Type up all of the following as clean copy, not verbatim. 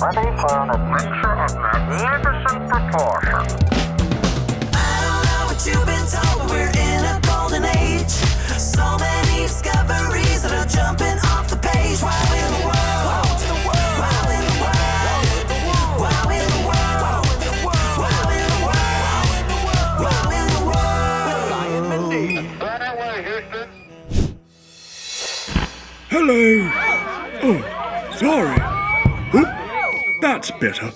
ready for an adventure of magnificent proportions. I don't know what you've been told, but we're in a golden age. So many discoveries that are jumping off the page. Wow in the world. Wow in the world. Wow in the world. Wow in the world. Wow in the world. Ryan Mindy. Right away, Houston. Hello. Oh, sorry. Oop, that's better.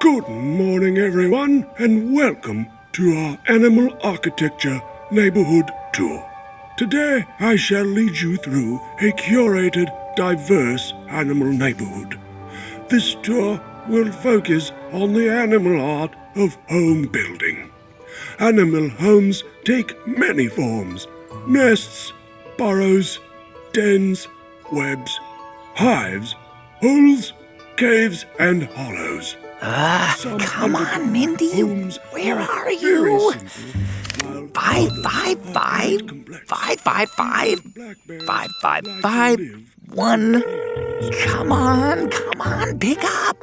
Good morning, everyone, and welcome to our Animal Architecture Neighborhood Tour. Today, I shall lead you through a curated, diverse animal neighborhood. This tour will focus on the animal art of home building. Animal homes take many forms: nests, burrows, dens, webs, hives, holes, caves, and hollows. Come on, Mindy. Where are you? 555-555-555-1. Come on, pick up.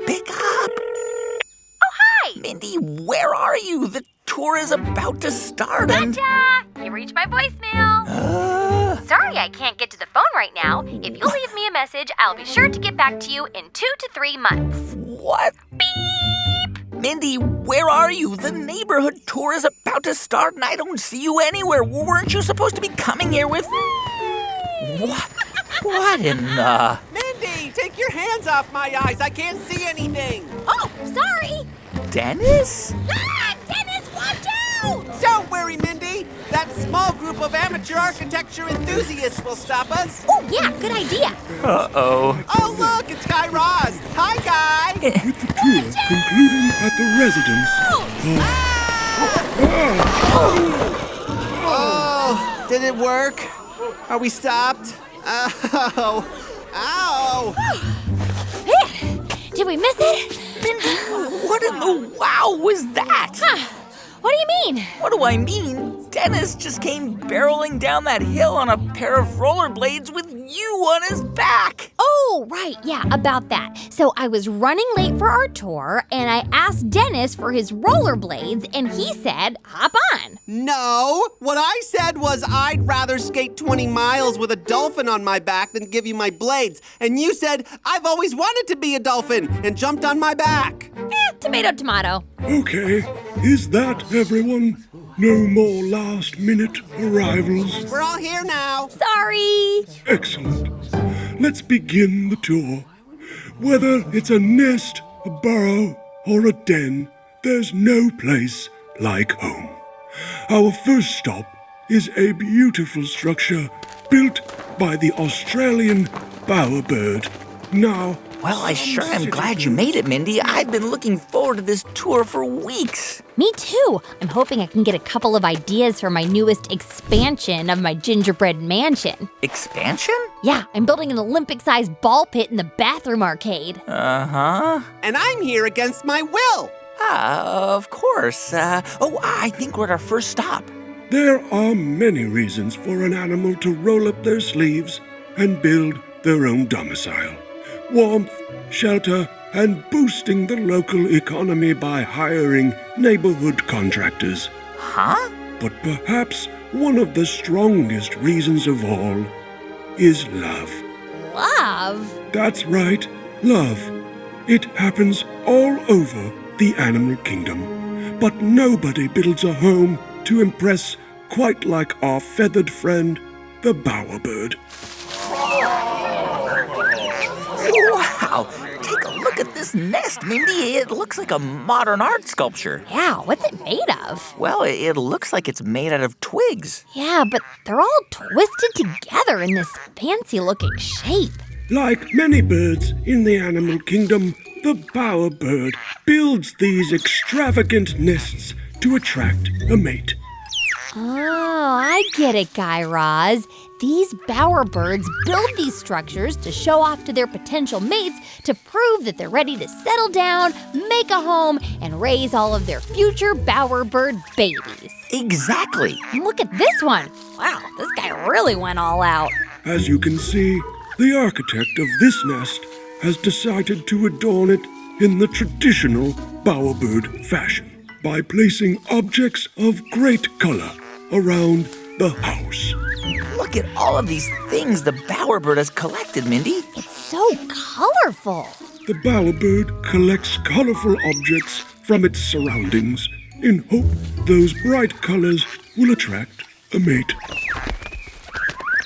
Oh, hi! Mindy, where are you? The tour is about to start and... Gotcha! You reached my voicemail. Sorry I can't get to the phone right now. If you'll leave me a message, I'll be sure to get back to you in 2 to 3 months. What? Beep! Mindy, where are you? The neighborhood tour is about to start and I don't see you anywhere. Weren't you supposed to be coming here with... What in the... Mindy, take your hands off my eyes. I can't see anything. Oh, sorry! Dennis? Ah! Dennis, watch out! Don't worry, Mindy. That small group of amateur architecture enthusiasts will stop us. Oh, yeah, good idea. Uh-oh. Oh, look, it's Guy Raz. Hi, Guy. With the tour concluding at the residence Oh, did it work? Are we stopped? Ow. Ow. Did we miss it? Mindy, what in the wow was that? Huh. What do you mean? What do I mean? Dennis just came barreling down that hill on a pair of rollerblades with you on his back. Oh, right, yeah, about that. So I was running late for our tour, and I asked Dennis for his rollerblades, and he said, hop on. No, what I said was I'd rather skate 20 miles with a dolphin on my back than give you my blades. And you said, I've always wanted to be a dolphin, and jumped on my back. Tomato, tomato. Okay, is that everyone? No more last-minute arrivals? We're all here now. Sorry. Excellent. Let's begin the tour. Whether it's a nest, a burrow, or a den, there's no place like home. Our first stop is a beautiful structure built by the Australian bowerbird. Now, Well, I sure am glad you made it, Mindy. I've been looking forward to this tour for weeks. Me too. I'm hoping I can get a couple of ideas for my newest expansion of my gingerbread mansion. Expansion? Yeah, I'm building an Olympic-sized ball pit in the bathroom arcade. Uh-huh. And I'm here against my will. Of course. I think we're at our first stop. there are many reasons for an animal to roll up their sleeves and build their own domicile. Warmth, shelter, and boosting the local economy by hiring neighborhood contractors. Huh? But perhaps one of the strongest reasons of all is love. Love? That's right, love. It happens all over the animal kingdom. But nobody builds a home to impress quite like our feathered friend, the bowerbird. Wow! Take a look at this nest, Mindy. It looks like a modern art sculpture. Yeah, what's it made of? Well, it looks like it's made out of twigs. Yeah, but they're all twisted together in this fancy-looking shape. Like many birds in the animal kingdom, the bowerbird builds these extravagant nests to attract a mate. Oh, I get it, Guy Raz. These bowerbirds build these structures to show off to their potential mates to prove that they're ready to settle down, make a home, and raise all of their future bowerbird babies. Exactly. And look at this one. Wow, this guy really went all out. As you can see, the architect of this nest has decided to adorn it in the traditional bowerbird fashion by placing objects of great color around the house. Look at all of these things the bowerbird has collected, Mindy. It's so colorful. The bowerbird collects colorful objects from its surroundings in hope those bright colors will attract a mate.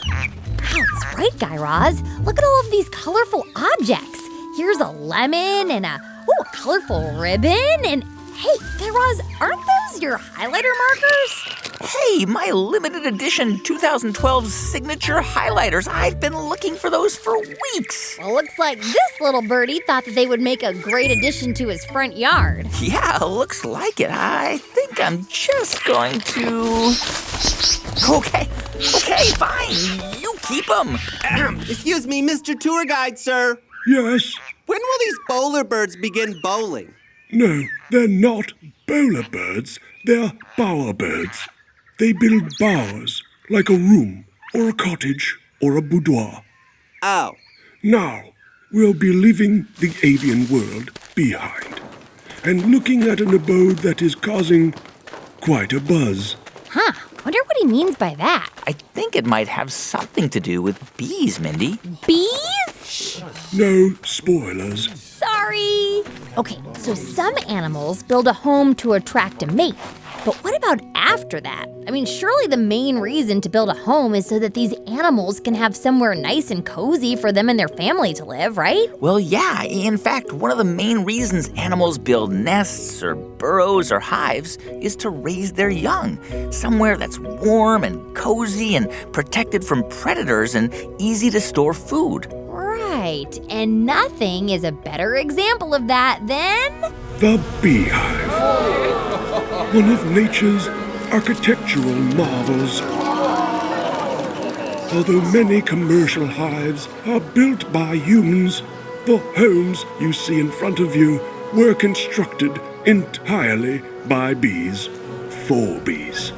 Wow, that's right, Guy Raz. Look at all of these colorful objects. Here's a lemon and a colorful ribbon. And hey, Guy Raz, aren't those your highlighter markers? Hey, my limited edition 2012 signature highlighters. I've been looking for those for weeks. Well, looks like this little birdie thought that they would make a great addition to his front yard. Yeah, looks like it. I think I'm just going to... Okay, fine. You keep them. Excuse me, Mr. Tour Guide, sir. Yes? When will these bowler birds begin bowling? No, they're not bowler birds. They're bowerbirds. They build bowers, like a room, or a cottage, or a boudoir. Oh. Now, we'll be leaving the avian world behind and looking at an abode that is causing quite a buzz. Huh, wonder what he means by that. I think it might have something to do with bees, Mindy. Bees? No spoilers. Sorry. Okay, so some animals build a home to attract a mate. But what about after that? I mean, surely the main reason to build a home is so that these animals can have somewhere nice and cozy for them and their family to live, right? Well, yeah. In fact, one of the main reasons animals build nests or burrows or hives is to raise their young. Somewhere that's warm and cozy and protected from predators and easy to store food. Right. And nothing is a better example of that than... The beehive. One of nature's architectural marvels. Although many commercial hives are built by humans, the homes you see in front of you were constructed entirely by bees, for bees.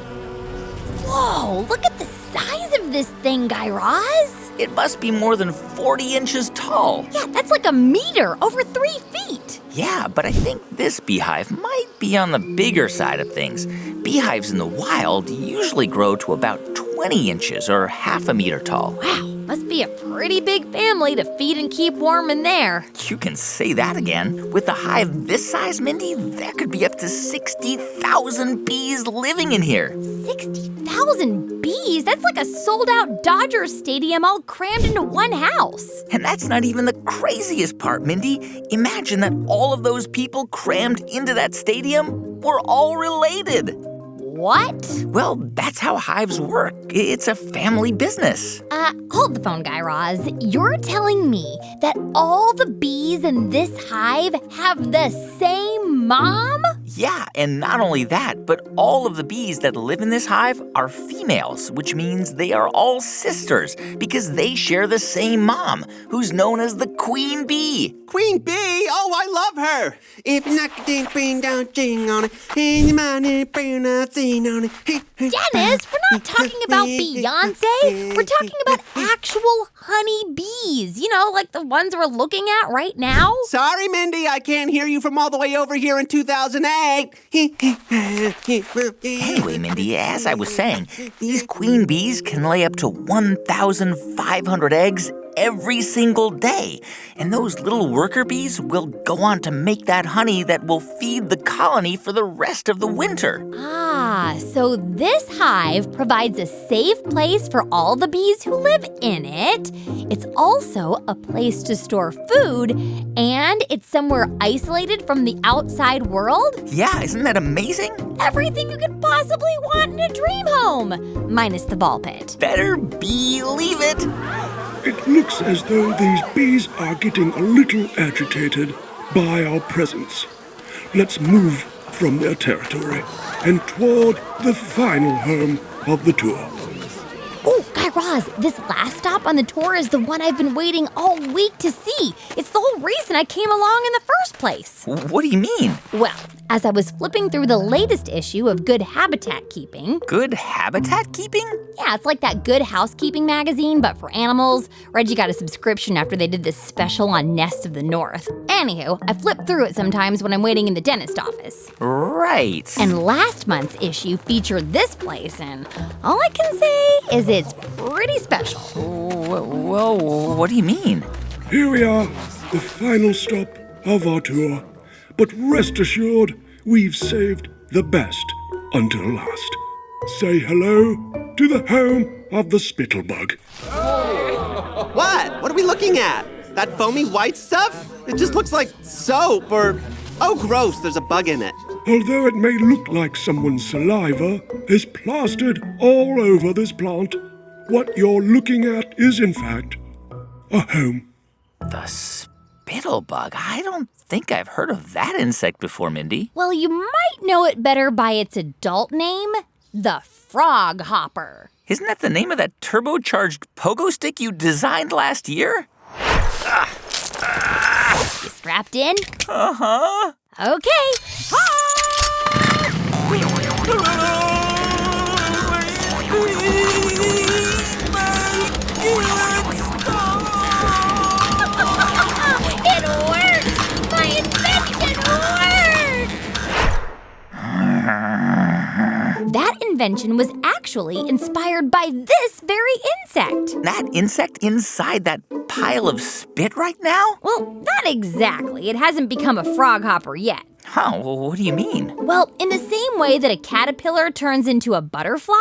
Whoa, look at the size of this thing, Guy Raz. It must be more than 40 inches tall. Yeah, that's like a meter, over 3 feet. Yeah, but I think this beehive might be on the bigger side of things. Beehives in the wild usually grow to about 20 inches or half a meter tall. Wow, must be a pretty big family to feed and keep warm in there. You can say that again. With a hive this size, Mindy, there could be up to 60,000 bees living in here. 60,000 bees? That's like a sold-out Dodgers stadium all crammed into one house. And that's not even the craziest part, Mindy. Imagine that all of those people crammed into that stadium were all related. What? Well, that's how hives work. It's a family business. Hold the phone, Guy Raz. You're telling me that all the bees in this hive have the same mom? Yeah, and not only that, but all of the bees that live in this hive are females, which means they are all sisters because they share the same mom, who's known as the queen bee. Queen Bee? Oh, I love her. If you knock a ding, bring down, jing on it. In your mind, and bring out, sing on it. Dennis, we're not talking about Beyonce. We're talking about actual honey bees. You know, like the ones we're looking at right now. Sorry, Mindy, I can't hear you from all the way over here in 2008. Anyway, Mindy, as I was saying, these queen bees can lay up to 1,500 eggs every single day. And those little worker bees will go on to make that honey that will feed the colony for the rest of the winter. Ah, so this hive provides a safe place for all the bees who live in it. It's also a place to store food, and it's somewhere isolated from the outside world. Yeah, isn't that amazing? Everything you could possibly want in a dream home, minus the ball pit. Better believe it. It looks as though these bees are getting a little agitated by our presence. Let's move from their territory and toward the final home of the tour. Oh, Guy Raz, this last stop on the tour is the one I've been waiting all week to see. It's the whole reason I came along in the first place. What do you mean? Well, As I was flipping through the latest issue of Good Habitat Keeping. Good habitat keeping? Yeah, it's like that Good Housekeeping magazine, but for animals. Reggie got a subscription after they did this special on Nests of the North. Anywho, I flip through it sometimes when I'm waiting in the dentist office. Right. And last month's issue featured this place, and all I can say is it's pretty special. Well, what do you mean? Here we are, the final stop of our tour. But rest assured, we've saved the best until last. Say hello to the home of the spittlebug. What? What are we looking at? That foamy white stuff? It just looks like soap or... Oh, gross, there's a bug in it. Although it may look like someone's saliva is plastered all over this plant, what you're looking at is, in fact, a home. The spittlebug? I don't think I've heard of that insect before, Mindy. Well, you might know it better by its adult name, the frog hopper. Isn't that the name of that turbocharged pogo stick you designed last year? You strapped in? Uh-huh. Okay. It worked! My invention worked! That invention was actually inspired by this very insect. That insect inside that pile of spit right now? Well, not exactly. It hasn't become a frog hopper yet. Huh, well, what do you mean? Well, in the same way that a caterpillar turns into a butterfly,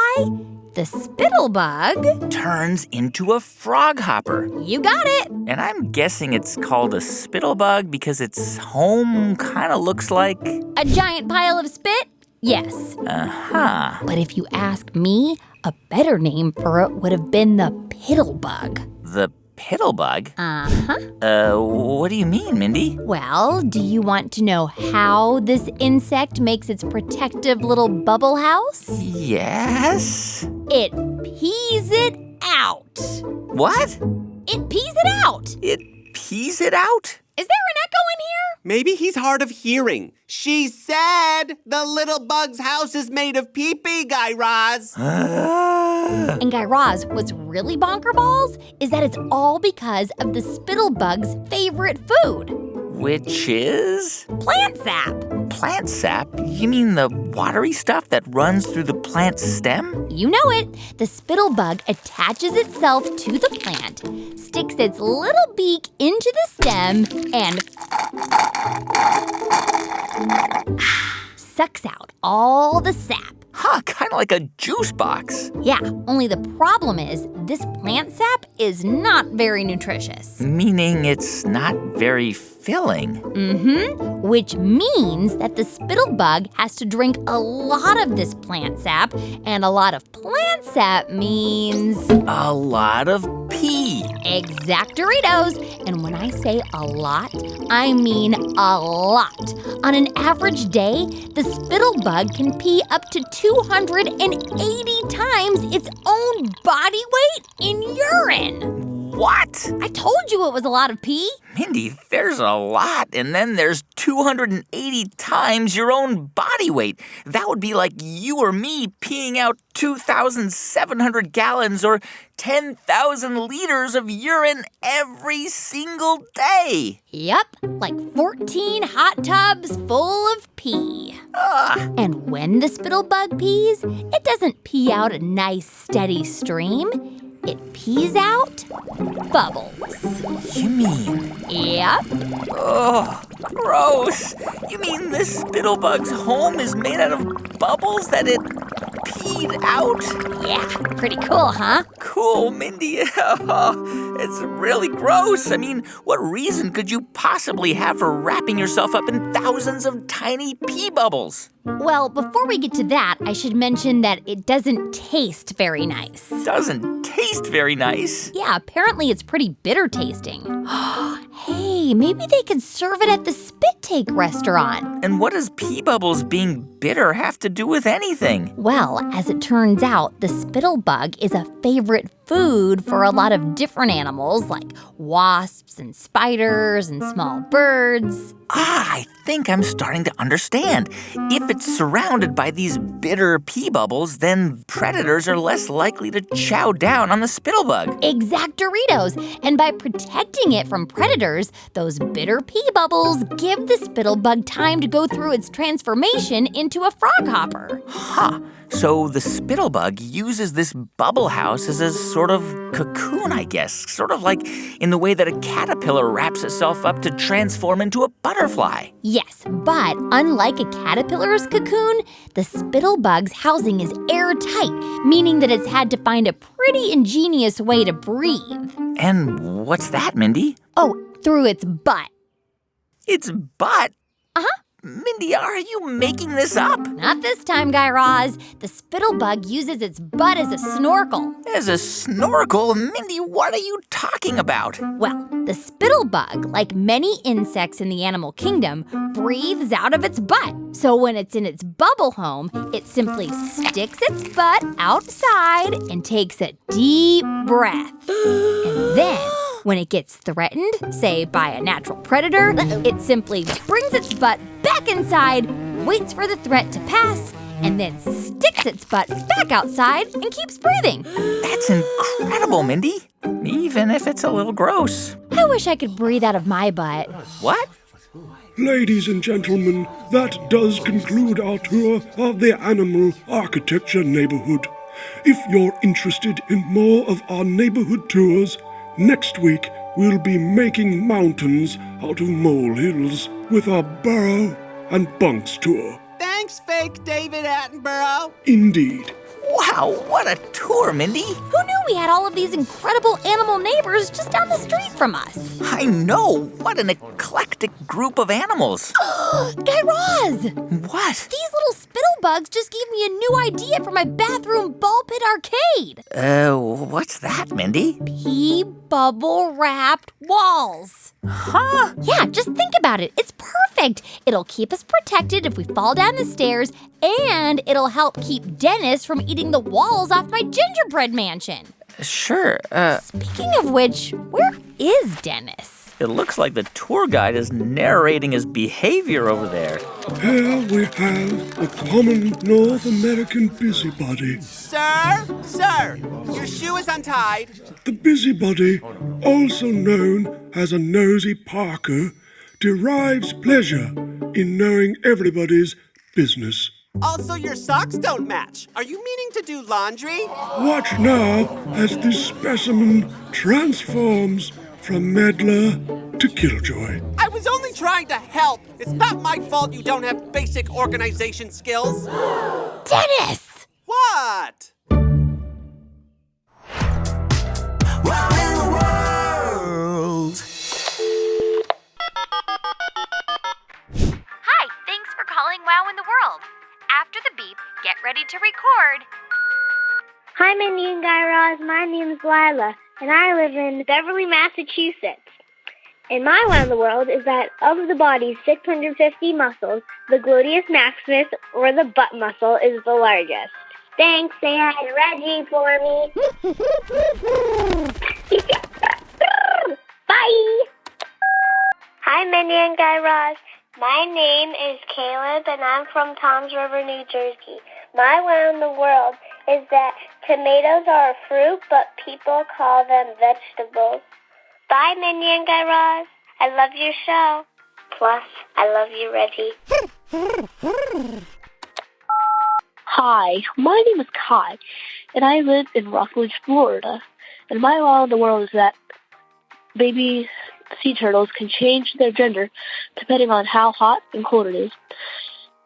the spittlebug Turns into a frog hopper. You got it. And I'm guessing it's called a spittlebug because its home kind of looks like... A giant pile of spit? Yes. Uh-huh. But if you ask me, a better name for it would have been the pittlebug. The pittlebug? Uh-huh. What do you mean, Mindy? Well, do you want to know how this insect makes its protective little bubble house? Yes? It pees it out. What? It pees it out. It pees it out? Is there an echo in here? Maybe he's hard of hearing. She said the little bug's house is made of pee-pee, Guy Raz. And Guy Raz, what's really bonker balls is that it's all because of the spittlebug's favorite food. Which is? Plant sap. Plant sap? You mean the watery stuff that runs through the plant's stem? You know it. The spittlebug attaches itself to the plant, sticks its little beak into the stem, and sucks out all the sap. Huh, kind of like a juice box. Yeah, only the problem is this plant sap is not very nutritious. Meaning it's not very filling. Mm-hmm. Which means that the spittlebug has to drink a lot of this plant sap, and a lot of plant sap means... A lot of pee. Exactoritos. And when I say a lot, I mean a lot. On an average day, the spittlebug can pee up to 280 times its own body weight in urine. What? I told you it was a lot of pee. Mindy, there's a lot, and then there's 280 times your own body weight. That would be like you or me peeing out 2,700 gallons or 10,000 liters of urine every single day. Yep, like 14 hot tubs full of pee. And when the spittlebug pees, it doesn't pee out a nice steady stream. It pees out bubbles. You mean? Yep. Oh, gross. You mean this spittlebug's home is made out of bubbles that it peed out? Yeah, pretty cool, huh? Cool, Mindy. It's really gross. I mean, what reason could you possibly have for wrapping yourself up in thousands of tiny pee bubbles? Well, before we get to that, I should mention that it doesn't taste very nice. Doesn't taste very nice. Yeah, apparently it's pretty bitter tasting. Hey, maybe they could serve it at the Spit Take restaurant. And what does pee bubbles being bitter have to do with anything? Well, as it turns out, the spittlebug is a favorite food for a lot of different animals like wasps and spiders and small birds. I think I'm starting to understand. If it's surrounded by these bitter pee bubbles, then predators are less likely to chow down on the spittlebug. Exact-oritos. And by protecting it from predators, those bitter pee bubbles give the spittlebug time to go through its transformation into a frog hopper. Huh. So the spittlebug uses this bubble house as a sort of cocoon, I guess. Sort of like in the way that a caterpillar wraps itself up to transform into a butterfly. Yes, but unlike a caterpillar's cocoon, the spittlebug's housing is airtight, meaning that it's had to find a pretty ingenious way to breathe. And what's that, Mindy? Oh, through its butt. Its butt? Uh-huh. Mindy, are you making this up? Not this time, Guy Raz. The spittlebug uses its butt as a snorkel. As a snorkel? Mindy, what are you talking about? Well, the spittlebug, like many insects in the animal kingdom, breathes out of its butt. So when it's in its bubble home, it simply sticks its butt outside and takes a deep breath. And then, when it gets threatened, say by a natural predator, it simply brings its butt back inside, waits for the threat to pass, and then sticks its butt back outside and keeps breathing. That's incredible, Mindy. Even if it's a little gross. I wish I could breathe out of my butt. What? Ladies and gentlemen, that does conclude our tour of the Animal Architecture neighborhood. If you're interested in more of our neighborhood tours, next week we'll be making mountains out of molehills with our Burrow and Bunks tour. Thanks, fake David Attenborough. Indeed. Wow, what a tour, Mindy. Who knew we had all of these incredible animal neighbors just down the street from us? I know. What an eclectic group of animals. Guy Raz! What? These little spittlebugs just gave me a new idea for my bathroom ball pit arcade. What's that, Mindy? Pee bubble wrapped walls. Huh? Yeah, just think about it. It's perfect. It'll keep us protected if we fall down the stairs, and it'll help keep Dennis from eating the walls off my gingerbread mansion. Sure. Speaking of which, where is Dennis? It looks like the tour guide is narrating his behavior over there. Here we have the common North American busybody. Sir, your shoe is untied. The busybody, also known as a nosy Parker, derives pleasure in knowing everybody's business. Also, your socks don't match. Are you meaning to do laundry? Watch now as this specimen transforms from meddler to killjoy. I was only trying to help. It's not my fault you don't have basic organization skills. Dennis! What? Wow in the world. Hi, thanks for calling Wow in the World. After the beep, get ready to record. Hi, Mindy and Guy Raz. My name is Lila, and I live in Beverly, Massachusetts. And my wow in the world is that of the body's 650 muscles, the gluteus maximus, or the butt muscle, is the largest. Thanks. Say hi to Reggie for me. Bye. Hi, Mindy and Guy Raz. My name is Caleb, and I'm from Toms River, New Jersey. My wow in the world is that tomatoes are a fruit, but people call them vegetables. Bye, Mindy and Guy Raz. I love your show. Plus, I love you, Reggie. Hi, my name is Kai, and I live in Rockledge, Florida. And my wow in the world is that baby sea turtles can change their gender depending on how hot and cold it is.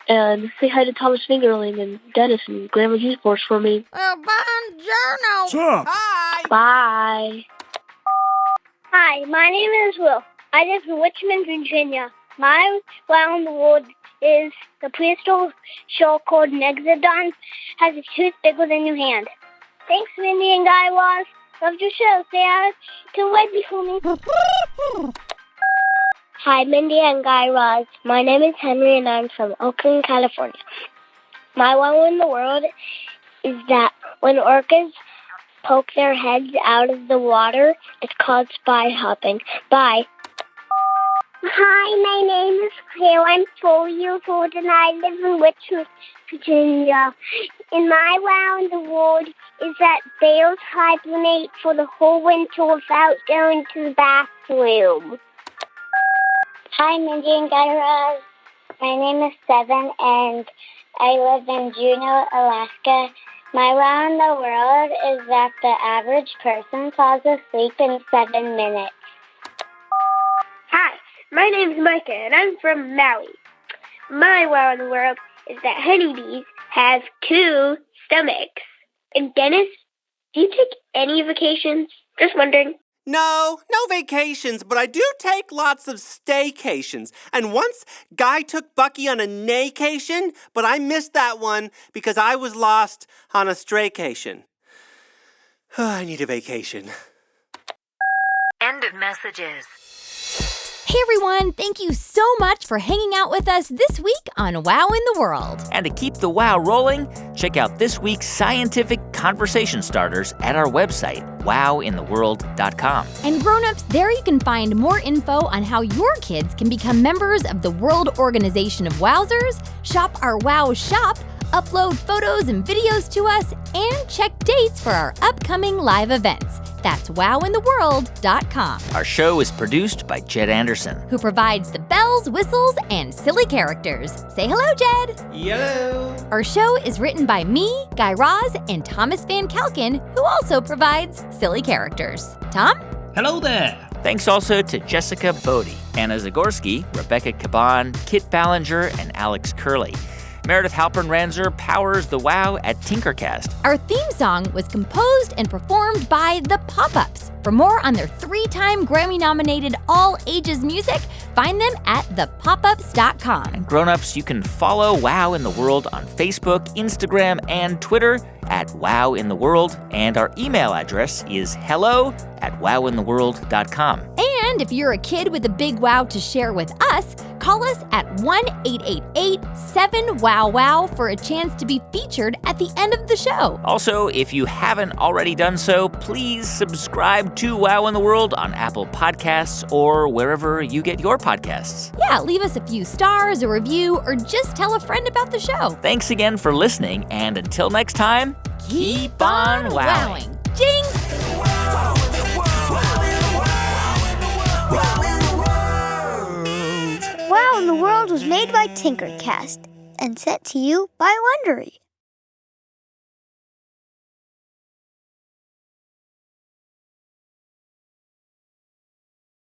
And say hi to Thomas Fingerling and Dennis and Grandma Juice Force for me. Buongiorno! What's up? Hi. Bye. Hi, my name is Will. I live in Richmond, Virginia. My wow in the world is the prehistoric shark called Megalodon has a tooth bigger than your hand. Thanks, Mindy and Guy Raz. Love your show. Say hi to Reggie for me. Hi, Mindy and Guy Raz. My name is Henry, and I'm from Oakland, California. My wow in the world is that when orcas poke their heads out of the water. It's called spy hopping. Bye. Hi, my name is Claire. I'm 4 years old and I live in Richmond, Virginia. And my wow in the world is that bears hibernate for the whole winter without going to the bathroom. Hi, Mindy and Guy Raz. My name is Seven and I live in Juneau, Alaska. My wow in the world is that the average person falls asleep in 7 minutes. Hi, my name is Micah, and I'm from Maui. My wow in the world is that honeybees have 2 stomachs. And Dennis, do you take any vacations? Just wondering. No vacations, but I do take lots of staycations. And once, Guy took Bucky on a naycation, but I missed that one because I was lost on a straycation. I need a vacation. End of messages. Hey everyone, thank you so much for hanging out with us this week on Wow in the World. And to keep the wow rolling, check out this week's scientific conversation starters at our website, wowintheworld.com. And Grownups, there you can find more info on how your kids can become members of the World Organization of Wowzers, shop our Wow shop, upload photos and videos to us, and check dates for our upcoming live events. That's wowintheworld.com. Our show is produced by Jed Anderson, who provides the bells, whistles, and silly characters. Say hello, Jed. Hello. Our show is written by me, Guy Raz, and Thomas Van Kalken, who also provides silly characters. Tom? Hello there. Thanks also to Jessica Bodie, Anna Zagorski, Rebecca Caban, Kit Ballinger, and Alex Curley. Meredith Halpern-Ranzer powers the wow at Tinkercast. Our theme song was composed and performed by The Pop-Ups. For more on their 3-time Grammy-nominated all-ages music, find them at thepopups.com. And Grownups, you can follow Wow in the World on Facebook, Instagram, and Twitter at Wow in the World. And our email address is hello@wowintheworld.com. And if you're a kid with a big wow to share with us, call us at 1-888-7-WOW-WOW for a chance to be featured at the end of the show. Also, if you haven't already done so, please subscribe to Wow in the World on Apple Podcasts or wherever you get your podcasts. Yeah, leave us a few stars, a review, or just tell a friend about the show. Thanks again for listening, and until next time, keep on wowing. Jinx! Wow in the World was made by Tinkercast and sent to you by Wondery.